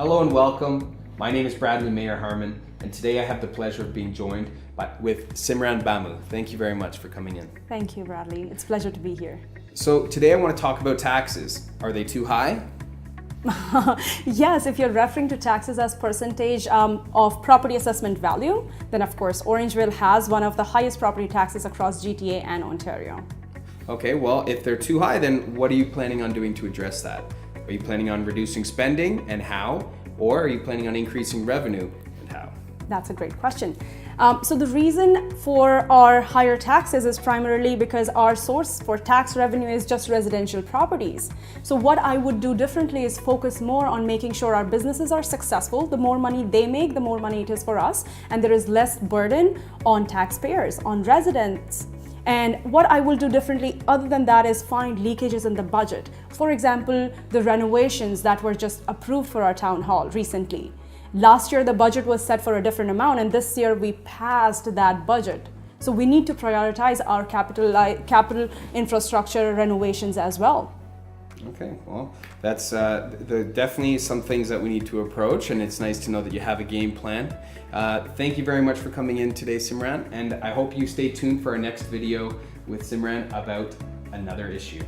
Hello and welcome. My name is Bradleymayerharman, and today I have the pleasure of being joined with Simran Bhamu. Thank you very much for coming in. Thank you, Bradley. It's a pleasure to be here. So today I want to talk about taxes. Are they too high? Yes, if you're referring to taxes as percentage of property assessment value, then of course Orangeville has one of the highest property taxes across GTA and Ontario. Okay, well, if they're too high, then what are you planning on doing to address that? Are you planning on reducing spending, and how? Or are you planning on increasing revenue, and how? That's a great question. So the reason for our higher taxes is primarily because our source for tax revenue is just residential properties. So what I would do differently is focus more on making sure our businesses are successful. The more money they make, the more money it is for us, and there is less burden on taxpayers, on residents. And what I will do differently other than that is find leakages in the budget. For example, the renovations that were just approved for our town hall recently. Last year, the budget was set for a different amount, and this year we passed that budget. So we need to prioritize our capital infrastructure renovations as well. Okay, well, that's definitely some things that we need to approach, and it's nice to know that you have a game plan. Thank you very much for coming in today, Simran, and I hope you stay tuned for our next video with Simran about another issue.